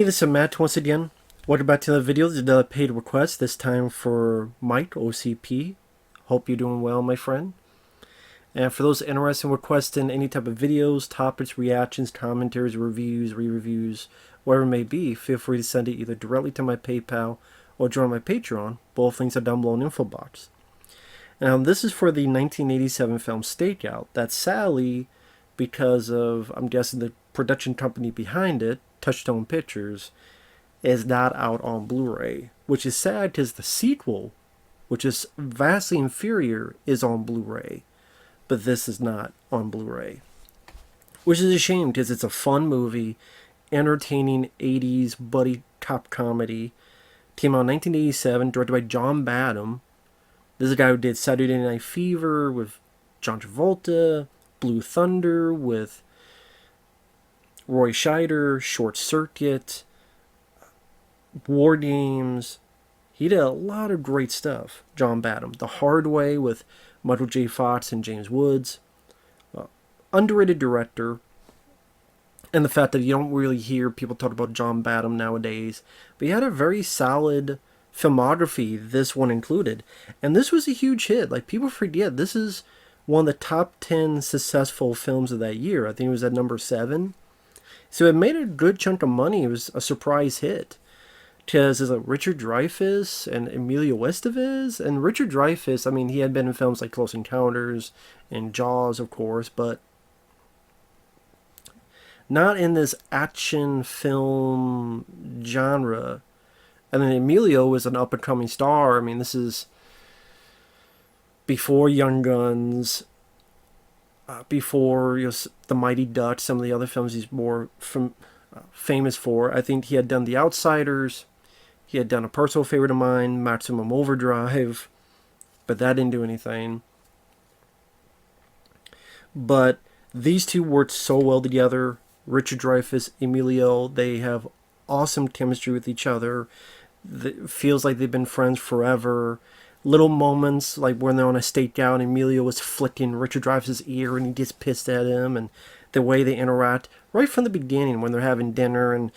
This is Matt once again. Welcome back to the video. This is another paid request, this time for Mike, OCP. Hope you're doing well, my friend. And for those interested in requesting any type of videos, topics, reactions, commentaries, reviews, re-reviews, whatever it may be, feel free to send it either directly to my PayPal or join my Patreon. Both links are down below in the info box. Now, this is for the 1987 film Stakeout. That's sadly, because of, I'm guessing, the production company behind it, Touchstone Pictures, is not out on Blu-ray, which is sad because the sequel, which is vastly inferior, is on Blu-ray, but this is not on Blu-ray, which is a shame because it's a fun movie, entertaining 80s buddy cop comedy. Came out in 1987, directed by John Badham. This is a guy who did Saturday Night Fever with John Travolta, Blue Thunder with Roy Scheider, Short Circuit, War Games. He did a lot of great stuff, John Badham. The Hard Way with Michael J. Fox and James Woods. Underrated director. And the fact that you don't really hear people talk about John Badham nowadays. But he had a very solid filmography, this one included. And this was a huge hit. Like, people forget, this is one of the top 10 successful films of that year. I think it was at number 7. So it made a good chunk of money. It was a surprise hit. Because there's like Richard Dreyfuss and Emilio Estevez. And Richard Dreyfuss, I mean, he had been in films like Close Encounters and Jaws, of course, but not in this action film genre. And then Emilio was an up-and-coming star. I mean, this is before Young Guns, before The Mighty Ducks, some of the other films he's more famous for. I think he had done The Outsiders. He had done a personal favorite of mine, Maximum Overdrive, but that didn't do anything. But these two worked so well together. Richard Dreyfuss, Emilio, they have awesome chemistry with each other. It feels like they've been friends forever. Little moments like when they're on a stakeout and Emilio was flicking Richard Dreyfuss' ear and he gets pissed at him, and the way they interact right from the beginning when they're having dinner and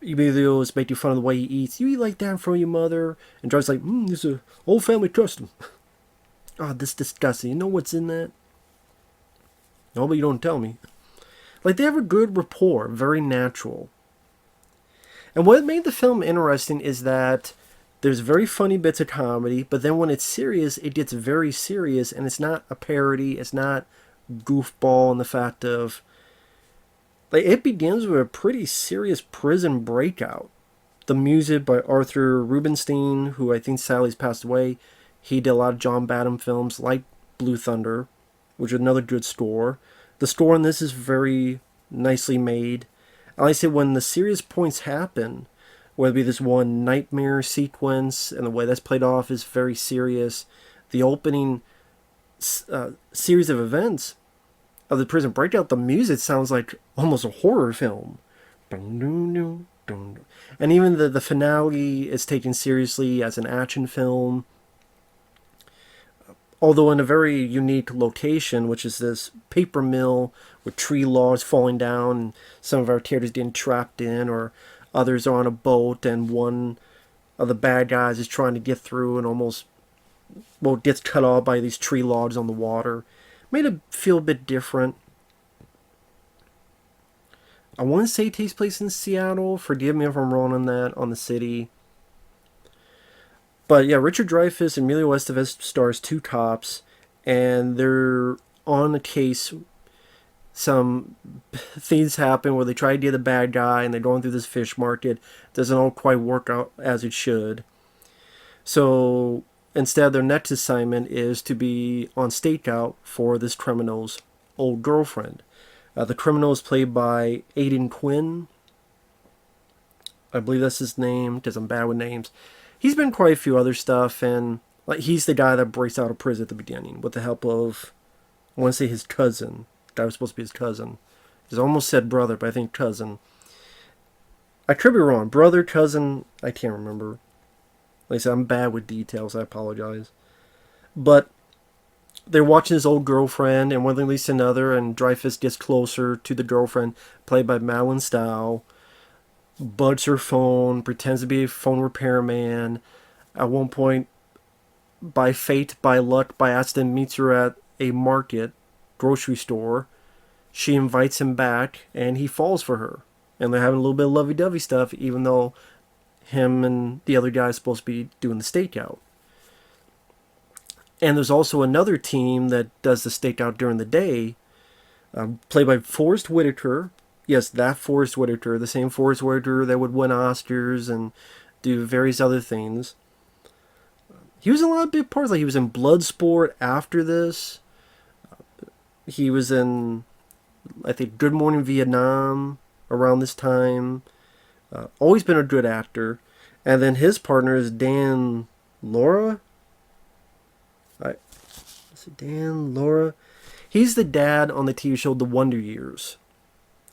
Emilio is making fun of the way he eats. You eat like that in front of your mother? And Dreyfuss like, this is an old family custom. Oh, this is disgusting. You know what's in that? No, but you don't tell me. Like, they have a good rapport, very natural. And what made the film interesting is that there's very funny bits of comedy, but then when it's serious, it gets very serious, and it's not a parody, it's not goofball in the fact of, like, it begins with a pretty serious prison breakout. The music by Arthur Rubinstein, who I think sadly's passed away. He did a lot of John Badham films like Blue Thunder, which is another good score. The score on this is very nicely made. And like I said, when the serious points happen, whether it be this one nightmare sequence, and the way that's played off is very serious. The opening series of events of the prison breakout, the music sounds like almost a horror film. And even the finale is taken seriously as an action film. Although in a very unique location, which is this paper mill with tree logs falling down, and some of our characters getting trapped in, or others are on a boat, and one of the bad guys is trying to get through and almost, well, gets cut off by these tree logs on the water. Made it feel a bit different. I want to say it takes place in Seattle. Forgive me if I'm wrong on that, on the city. But yeah, Richard Dreyfuss and Emilio Estevez stars two cops, and they're on a case. Some things happen where they try to get the bad guy, and they're going through this fish market. Doesn't all quite work out as it should. So instead, their next assignment is to be on stakeout for this criminal's old girlfriend. The criminal is played by Aidan Quinn. I believe that's his name, because I'm bad with names. He's been quite a few other stuff, and like he's the guy that breaks out of prison at the beginning with the help of, I want to say, his cousin. The guy was supposed to be his cousin. He's almost said brother, but I think cousin. I could be wrong. Brother, cousin, I can't remember. Like I said, I'm bad with details. I apologize. But they're watching his old girlfriend, and one thing leads to another, and Dreyfuss gets closer to the girlfriend, played by Madeleine Stowe. bugs her phone, pretends to be a phone repairman. At one point, by fate, by luck, by accident, meets her at a market, grocery store. She invites him back, and he falls for her. And they're having a little bit of lovey-dovey stuff, even though him and the other guy is supposed to be doing the stakeout. And there's also another team that does the stakeout during the day, played by Forrest Whitaker. Yes, that Forrest Whitaker, the same Forrest Whitaker that would win Oscars and do various other things. He was in a lot of big parts. Like he was in Bloodsport after this. He was in, I think, Good Morning Vietnam around this time. Always been a good actor. And then his partner is Dan Laura. Is it Dan Laura? He's the dad on the TV show The Wonder Years.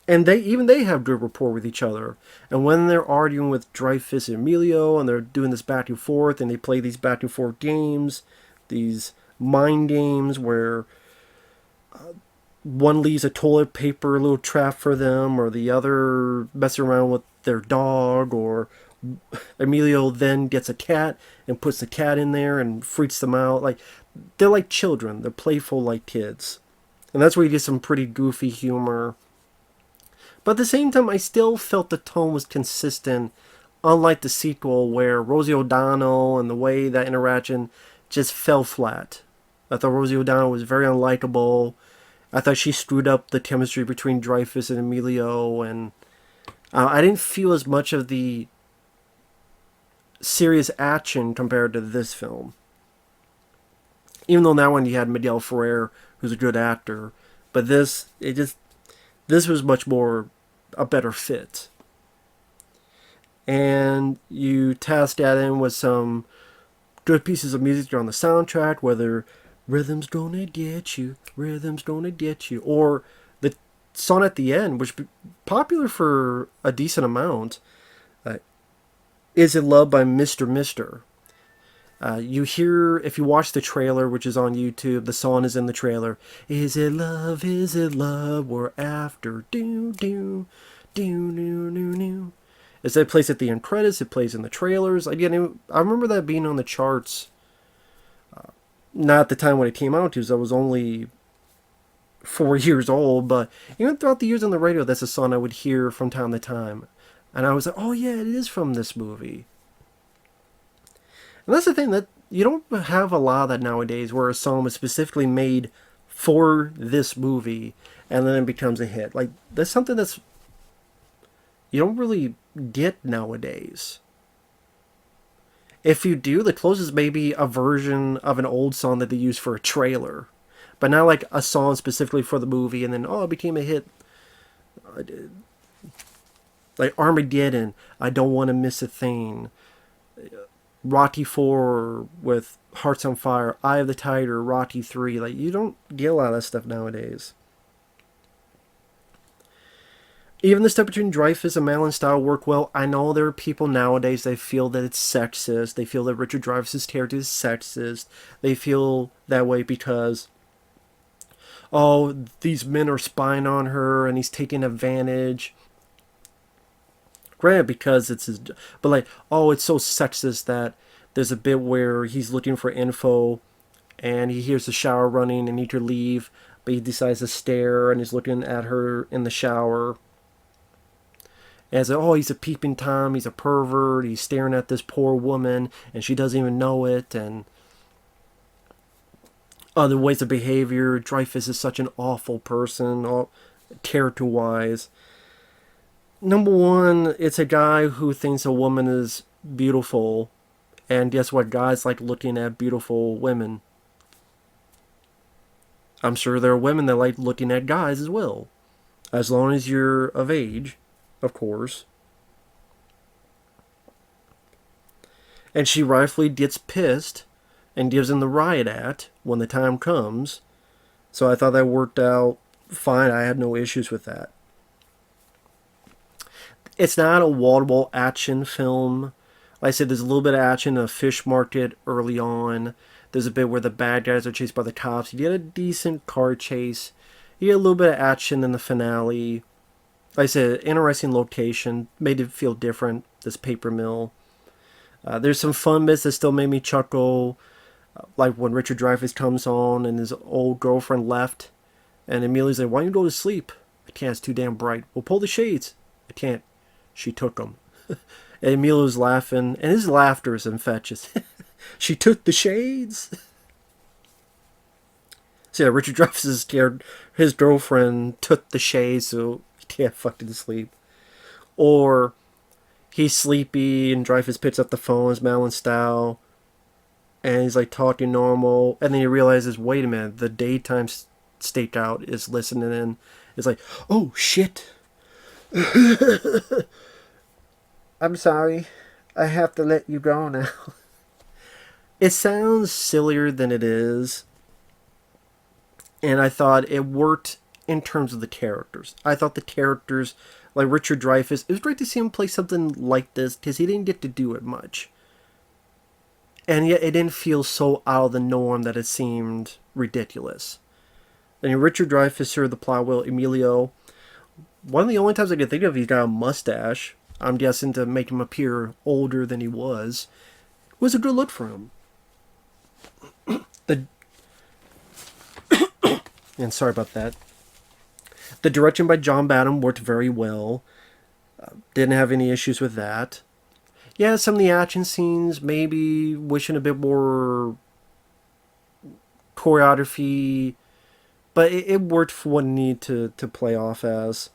And they have good rapport with each other. And when they're arguing with Dreyfuss and Emilio, and they're doing this back and forth, and they play these back and forth games, these mind games where one leaves a toilet paper little trap for them, or the other messes around with their dog, or Emilio then gets a cat and puts the cat in there and freaks them out. Like, they're like children. They're playful like kids. And that's where you get some pretty goofy humor. But at the same time, I still felt the tone was consistent, unlike the sequel where Rosie O'Donnell and the way that interaction just fell flat. I thought Rosie O'Donnell was very unlikable. I thought she screwed up the chemistry between Dreyfuss and Emilio, and I didn't feel as much of the serious action compared to this film. Even though in that one you had Miguel Ferrer, who's a good actor, but this was much more a better fit. And you tasked that in with some good pieces of music on the soundtrack, whether Rhythm's Gonna Get You, Rhythm's Gonna Get You, or the song at the end, which was popular for a decent amount, Is It Love by Mr. Mister. You hear, if you watch the trailer, which is on YouTube, the song is in the trailer. Is it love, we're after, do, do, do, do, do, do. As it plays at the end credits, it plays in the trailers. Again, I remember that being on the charts, not at the time when it came out, because I was only 4 years old, but even throughout the years on the radio, that's a song I would hear from time to time. And I was like, oh yeah, it is from this movie. And that's the thing, that you don't have a lot of that nowadays, where a song was specifically made for this movie and then it becomes a hit. Like, that's something that's you don't really get nowadays. If you do, the closest may be a version of an old song that they use for a trailer, but not like a song specifically for the movie and then, oh, it became a hit. Like Armageddon, I Don't Want to Miss a Thing, Rocky 4 with Hearts on Fire, Eye of the Tiger, Rocky 3. Like, you don't get a lot of that stuff nowadays. Even the stuff between Dreyfuss and Madeleine Stowe work well. I know there are people nowadays that feel that it's sexist. They feel that Richard Dreyfuss's character is sexist. They feel that way because, oh, these men are spying on her and he's taking advantage. Granted, because it's his, but like, oh, it's so sexist that there's a bit where he's looking for info and he hears the shower running and need to leave, but he decides to stare and he's looking at her in the shower. And it's like, oh, he's a peeping Tom, he's a pervert, he's staring at this poor woman and she doesn't even know it, and other ways of behavior. Dreyfuss is such an awful person, character-wise. Number one, it's a guy who thinks a woman is beautiful, and guess what? Guys like looking at beautiful women. I'm sure there are women that like looking at guys as well, as long as you're of age, of course. And she rightfully gets pissed and gives him the riot act when the time comes. So I thought that worked out fine. I had no issues with that. It's not a wall-to-wall action film. Like I said, there's a little bit of action in a fish market early on. There's a bit where the bad guys are chased by the cops. You get a decent car chase. You get a little bit of action in the finale. like I said, interesting location, made it feel different. This paper mill. There's some fun bits that still made me chuckle, like when Richard Dreyfuss comes on and his old girlfriend left, and Emilio's like, "Why don't you go to sleep?" "I can't. It's too damn bright." "Well, pull the shades." "I can't. She took them." And Emilio's laughing, and his laughter is infectious. "She took the shades." So yeah, Richard Dreyfuss is scared his girlfriend took the shades, so he can't fucking sleep. Or he's sleepy, and Dreyfuss picks up the phone, it's Madeleine Stowe, and he's like talking normal, and then he realizes, wait a minute, the daytime stakeout is listening in. It's like, oh shit. "I'm sorry. I have to let you go now." It sounds sillier than it is. And I thought it worked in terms of the characters. I thought the characters, like Richard Dreyfuss, it was great to see him play something like this because he didn't get to do it much. And yet it didn't feel so out of the norm that it seemed ridiculous. And Richard Dreyfuss here, the plot wheel, Emilio, one of the only times I can think of he's got a mustache, I'm guessing to make him appear older than he was a good look for him. The And sorry about that. The direction by John Badham worked very well. Didn't have any issues with that. Yeah, some of the action scenes, maybe wishing a bit more choreography, but it worked for what it needed to play off as.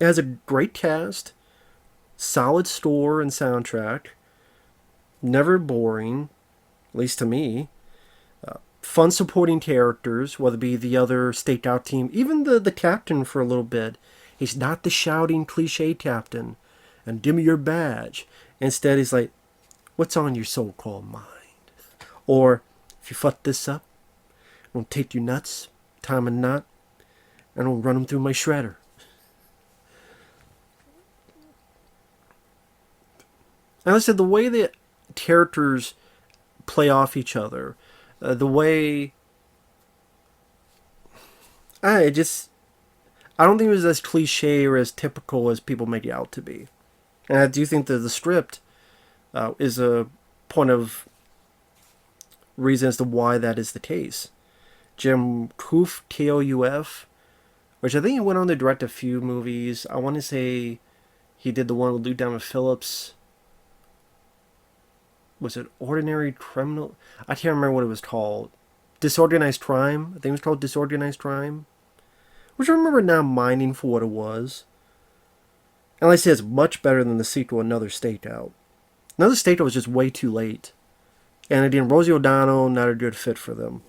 It has a great cast, solid score and soundtrack, never boring, at least to me. Fun supporting characters, whether it be the other Stakeout team, even the captain for a little bit. He's not the shouting cliche captain, and "Give me your badge." Instead, he's like, "What's on your so-called mind?" Or, "If you fuck this up, I'm going to take you nuts, tie 'em a knot, and I'll run them through my shredder." And like I said, the way the characters play off each other, the way I don't think it was as cliche or as typical as people make it out to be. And I do think that the script is a point of reason as to why that is the case. Jim Kouf, Kouf, which I think he went on to direct a few movies. I want to say he did the one with Lou Diamond Phillips. Was it Ordinary Criminal? I can't remember what it was called. Disorganized Crime? I think it was called Disorganized Crime. Which I remember now minding for what it was. And like I said, it's much better than the sequel, Another Stakeout. Another Stakeout was just way too late. And again, Rosie O'Donnell, not a good fit for them.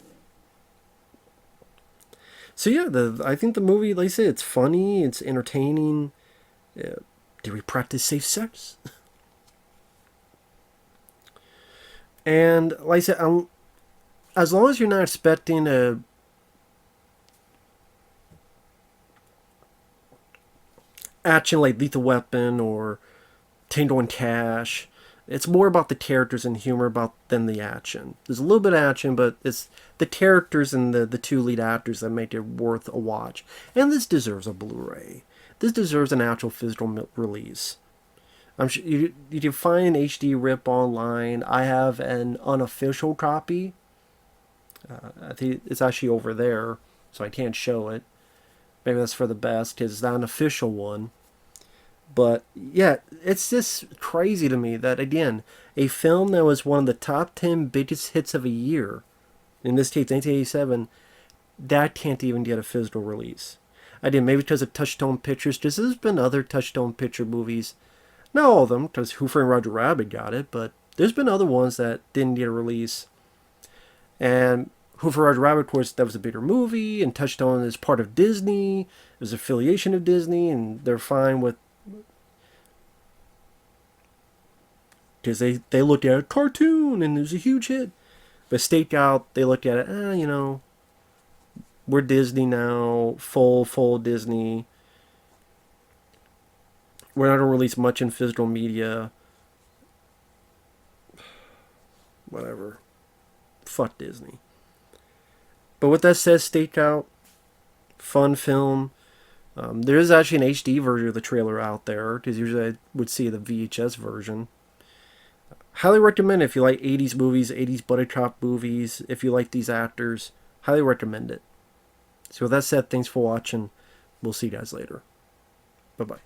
So yeah, I think the movie, like I said, it's funny, it's entertaining. Did we practice safe sex? And like I said, as long as you're not expecting a action like Lethal Weapon or Tango and Cash, it's more about the characters and humor than the action. There's a little bit of action, but it's the characters and the two lead actors that make it worth a watch. And this deserves a Blu-ray. This deserves an actual physical release. I'm sure you can find an HD rip online. I have an unofficial copy. I think it's actually over there, so I can't show it. Maybe that's for the best, because it's not an official one. But yeah, it's just crazy to me that, again, a film that was one of the top 10 biggest hits of a year, in this case 1987, that can't even get a physical release. I did, maybe because of Touchstone Pictures, because there's been other Touchstone Picture movies. Not all of them, because Who Framed Roger Rabbit got it, but there's been other ones that didn't get a release. And Who Framed Roger Rabbit, of course, that was a bigger movie, and Touchstone is part of Disney. It was an affiliation of Disney, and they're fine with... because they looked at a cartoon, and it was a huge hit. But Stakeout, they looked at it, we're Disney now, full Disney. We're not going to release much in physical media. Whatever. Fuck Disney. But with that said, Stakeout, fun film. There is actually an HD version of the trailer out there, because usually I would see the VHS version. Highly recommend it if you like 80s movies, 80s buddy cop movies, if you like these actors. Highly recommend it. So with that said, thanks for watching. We'll see you guys later. Bye-bye.